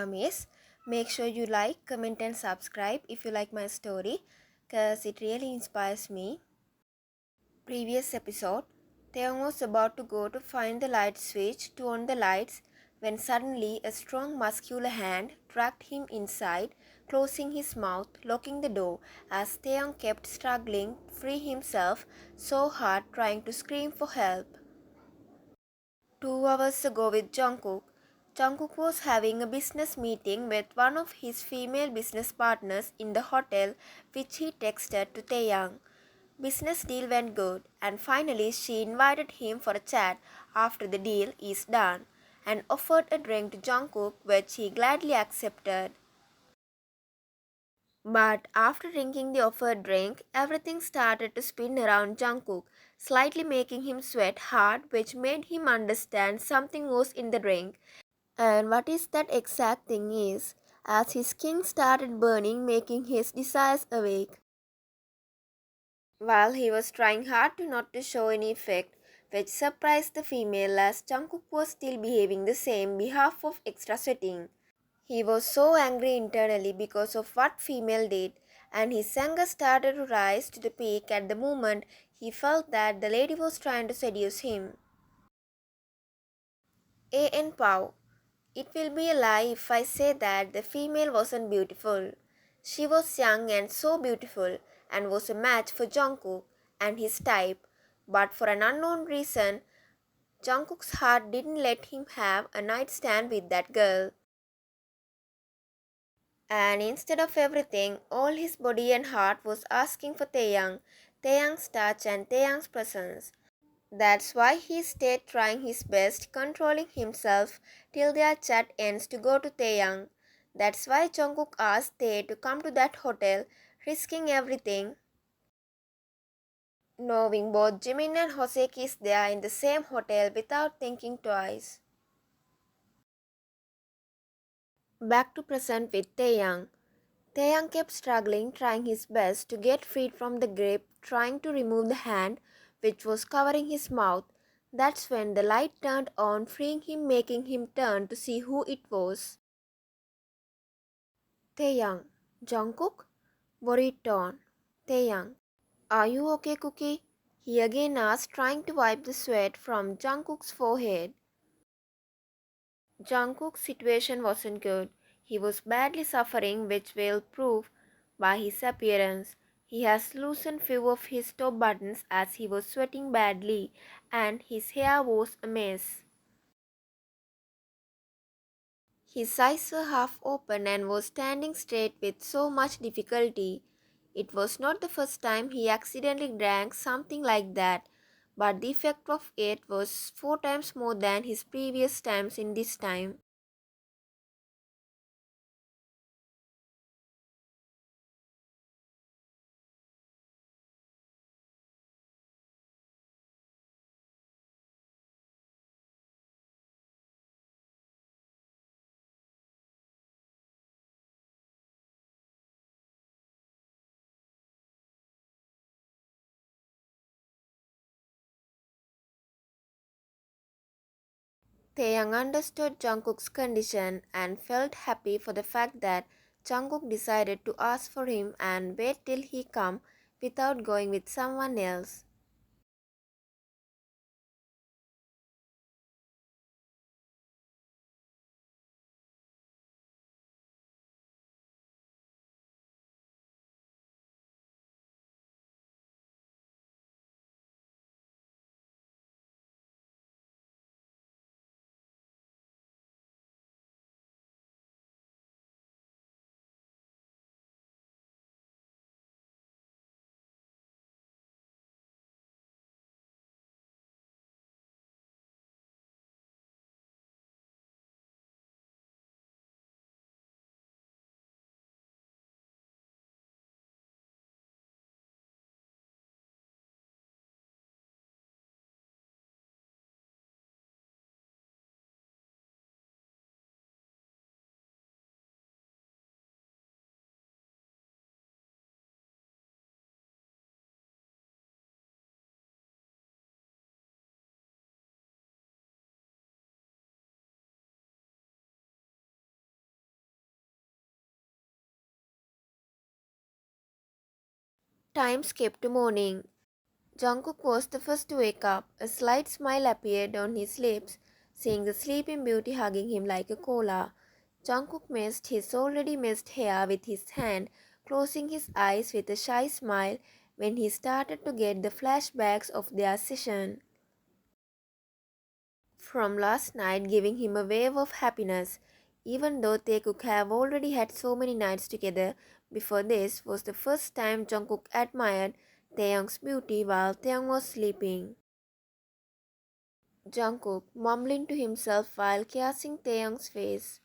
Miss. Make sure you like, comment, and subscribe if you like my story because it really inspires me. Previous episode, Taeyong was about to go to find the light switch to on the lights when suddenly a strong muscular hand dragged him inside, closing his mouth, locking the door as Taeyong kept struggling to free himself so hard trying to scream for help. 2 hours ago with Jungkook. Jungkook was having a business meeting with one of his female business partners in the hotel, which he texted to Taeyang. Business deal went good, and finally she invited him for a chat after the deal is done, and offered a drink to Jungkook, which he gladly accepted. But after drinking the offered drink, everything started to spin around Jungkook, slightly making him sweat hard, which made him understand something was in the drink. And what is that exact thing is, as his skin started burning, making his desires awake. While he was trying hard to not to show any effect, which surprised the female as Jungkook was still behaving the same behalf of extra sweating. He was so angry internally because of what female did, and his anger started to rise to the peak at the moment he felt that the lady was trying to seduce him. A.N. Pau. It will be a lie if I say that the female wasn't beautiful. She was young and so beautiful and was a match for Jungkook and his type, but for an unknown reason, Jungkook's heart didn't let him have a nightstand with that girl. And instead of everything, all his body and heart was asking for Taeyang, Taeyang's touch and Taeyang's presence. That's why he stayed trying his best, controlling himself till their chat ends to go to Taeyang. That's why Jungkook asked Tae to come to that hotel, risking everything, knowing both Jimin and Hoseki is there in the same hotel without thinking twice. Back to present with Taeyang. Taeyang kept struggling, trying his best to get freed from the grip, trying to remove the hand which was covering his mouth. That's when the light turned on, freeing him, making him turn to see who it was. Taeyang. Jungkook? Worried tone. Taeyang. Are you okay, Cookie? He again asked, trying to wipe the sweat from Jungkook's forehead. Jungkook's situation wasn't good. He was badly suffering, which will prove by his appearance. He has loosened few of his top buttons as he was sweating badly, and his hair was a mess. His eyes were half open and was standing straight with so much difficulty. It was not the first time he accidentally drank something like that, but the effect of it was 4 times more than his previous times in this time. Taeyang understood Jungkook's condition and felt happy for the fact that Jungkook decided to ask for him and wait till he come without going with someone else. Time skipped to morning. Jungkook was the first to wake up. A slight smile appeared on his lips, seeing the sleeping beauty hugging him like a koala. Jungkook messed his already messed hair with his hand, closing his eyes with a shy smile when he started to get the flashbacks of their session from last night, giving him a wave of happiness. Even though Taekook have already had so many nights together, before this was the first time Jungkook admired Taeyoung's beauty while Taeyong was sleeping. Jungkook mumbling to himself while kissing Taeyoung's face.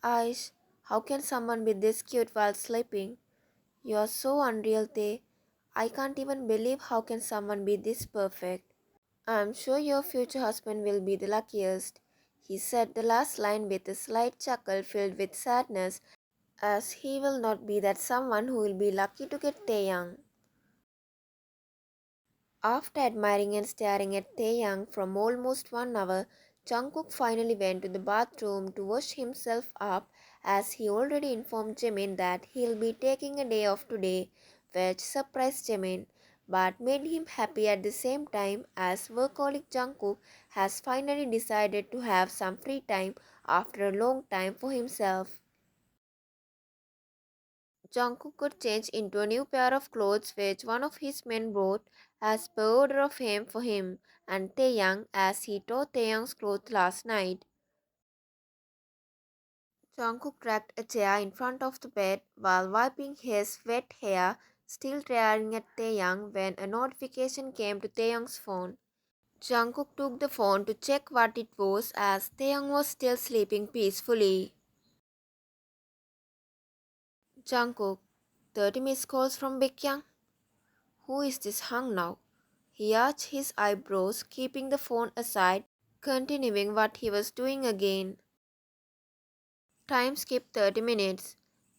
Aish, how can someone be this cute while sleeping? You are so unreal, Tae. I can't even believe how can someone be this perfect. I'm sure your future husband will be the luckiest. He said the last line with a slight chuckle filled with sadness, as he will not be that someone who will be lucky to get Taeyang. After admiring and staring at Taeyang from almost 1 hour, Jungkook finally went to the bathroom to wash himself up, as he already informed Jimin that he'll be taking a day off today, which surprised Jimin but made him happy at the same time, as workaholic Jungkook has finally decided to have some free time after a long time for himself. Jungkook could change into a new pair of clothes which one of his men brought as per order of him for him and Taeyang, as he tore Taeyang's clothes last night. Jungkook dragged a chair in front of the bed while wiping his wet hair, still staring at Taeyang when a notification came to Taeyang's phone. Jungkook took the phone to check what it was, as Taeyang was still sleeping peacefully. Jungkook, 30 missed calls from Big Yang. Who is this hung now? He arched his eyebrows, keeping the phone aside, continuing what he was doing again. Time skipped 30 minutes.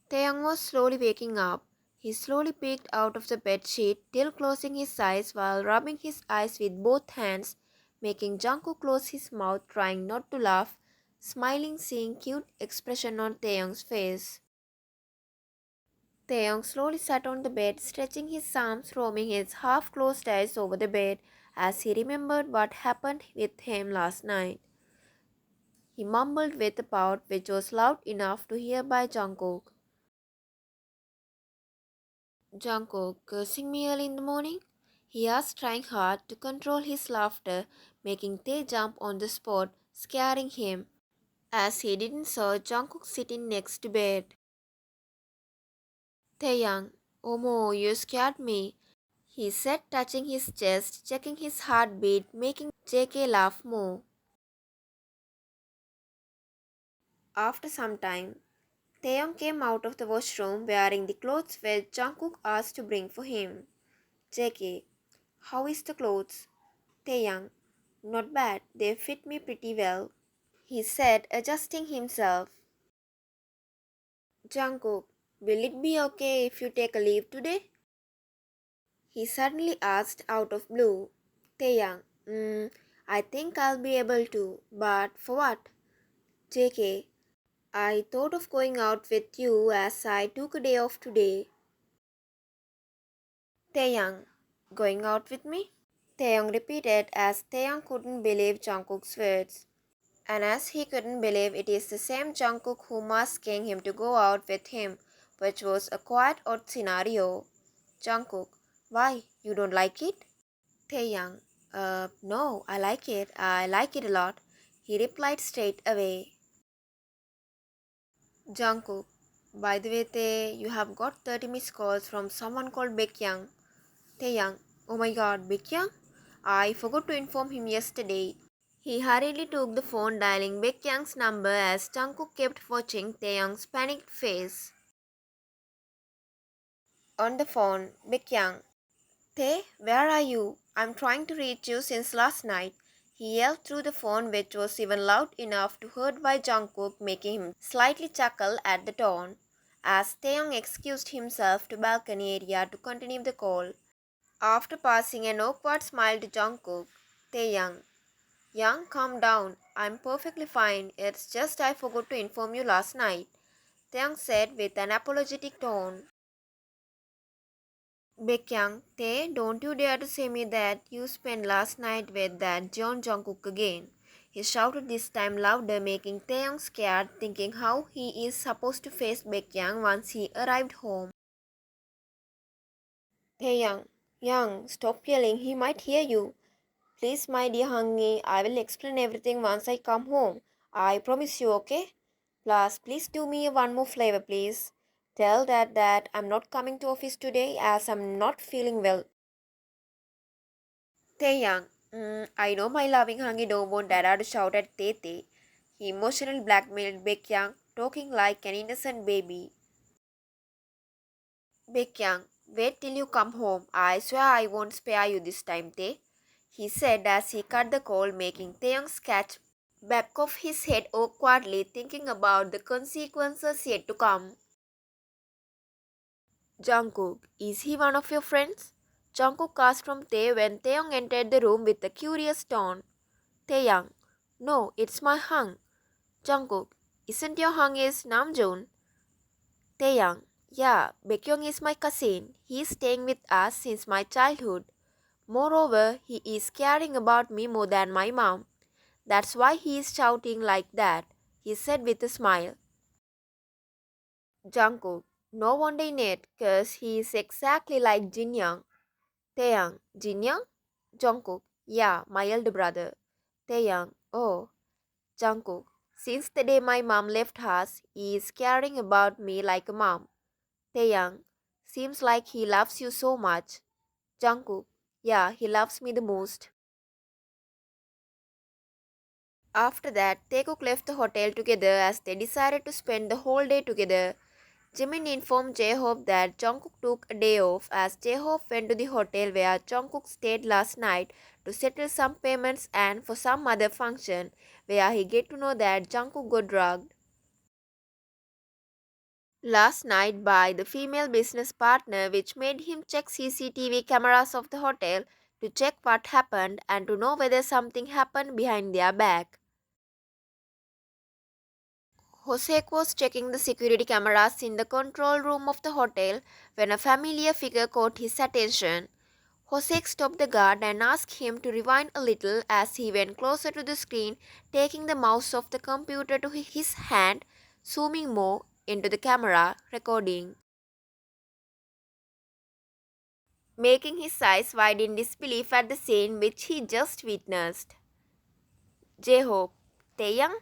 Taeyang was slowly waking up. He slowly peeked out of the bed sheet, till closing his eyes while rubbing his eyes with both hands, making Jungkook close his mouth, trying not to laugh, smiling, seeing cute expression on Taeyang's face. Taeyong slowly sat on the bed, stretching his arms, roaming his half-closed eyes over the bed as he remembered what happened with him last night. He mumbled with a pout which was loud enough to hear by Jungkook. Jungkook, cursing me early in the morning? He asked, trying hard to control his laughter, making Tae jump on the spot, scaring him, as he didn't saw Jungkook sitting next to bed. Taeyang, Omo, you scared me, he said, touching his chest, checking his heartbeat, making JK laugh more. After some time, Taeyong came out of the washroom wearing the clothes which Jungkook asked to bring for him. JK, how is the clothes? Taeyang, not bad, they fit me pretty well, he said, adjusting himself. Jungkook, will it be okay if you take a leave today? He suddenly asked out of blue. Taeyang, I think I'll be able to, but for what? JK, I thought of going out with you as I took a day off today. Taeyang, going out with me? Taeyang repeated as Taeyang couldn't believe Jungkook's words. And as he couldn't believe it is the same Jungkook whom asking him to go out with him, which was a quite odd scenario. Jungkook, why? You don't like it? Taeyang, no, I like it. I like it a lot, he replied straight away. Jungkook, by the way, Tae, you have got 30 missed calls from someone called Baekhyang. Taeyang, oh my god, Baekhyang? I forgot to inform him yesterday. He hurriedly took the phone, dialing Baekhyang's number as Jungkook kept watching Taeyang's panicked face. On the phone, Baekhyang, Tae, where are you? I'm trying to reach you since last night, he yelled through the phone, which was even loud enough to heard by Jungkook, making him slightly chuckle at the tone, as Taeyong excused himself to balcony area to continue the call. After passing an awkward smile to Jungkook, Taeyang, Young, calm down. I'm perfectly fine. It's just I forgot to inform you last night, Taeyong said with an apologetic tone. Baekhyang, Tae, don't you dare to say me that you spent last night with that John Jungkook again. He shouted this time louder, making Taeyong scared, thinking how he is supposed to face Baekhyang once he arrived home. Taeyang, Young, stop yelling, he might hear you. Please, my dear Hangi, I will explain everything once I come home. I promise you, okay? Plus, please do me one more flavor, please. Tell that I'm not coming to office today as I'm not feeling well. Taeyang, I know my loving Hangi don't want Dada to shout at Tete. He emotionally blackmailed Baekhyang, talking like an innocent baby. Baekhyang, wait till you come home. I swear I won't spare you this time, Tae. He said as he cut the call, making Taeyong scratch back of his head awkwardly, thinking about the consequences yet to come. Jungkook, is he one of your friends? Jungkook asked from Tae when Taeyong entered the room with a curious tone. Taeyang, no, it's my hung. Jungkook, isn't your hung is Namjoon? Taeyang, yeah, Baekhyung is my cousin. He is staying with us since my childhood. Moreover, he is caring about me more than my mom. That's why he is shouting like that, he said with a smile. Jungkook, no wonder in it, cause he is exactly like Jin Young. Taeyang, Jin Young? Jungkook, yeah, my elder brother. Taeyang, oh. Jungkook, since the day my mom left us, he is caring about me like a mom. Taeyang, seems like he loves you so much. Jungkook, yeah, he loves me the most. After that, Taekook left the hotel together as they decided to spend the whole day together. Jimin informed J-Hope that Jungkook took a day off as J-Hope went to the hotel where Jungkook stayed last night to settle some payments and for some other function where he get to know that Jungkook got drugged last night by the female business partner, which made him check CCTV cameras of the hotel to check what happened and to know whether something happened behind their back. Hosek was checking the security cameras in the control room of the hotel when a familiar figure caught his attention. Hosek stopped the guard and asked him to rewind a little as he went closer to the screen, taking the mouse of the computer to his hand, zooming more into the camera, recording, making his eyes wide in disbelief at the scene which he just witnessed. J-Hope, Taeyang?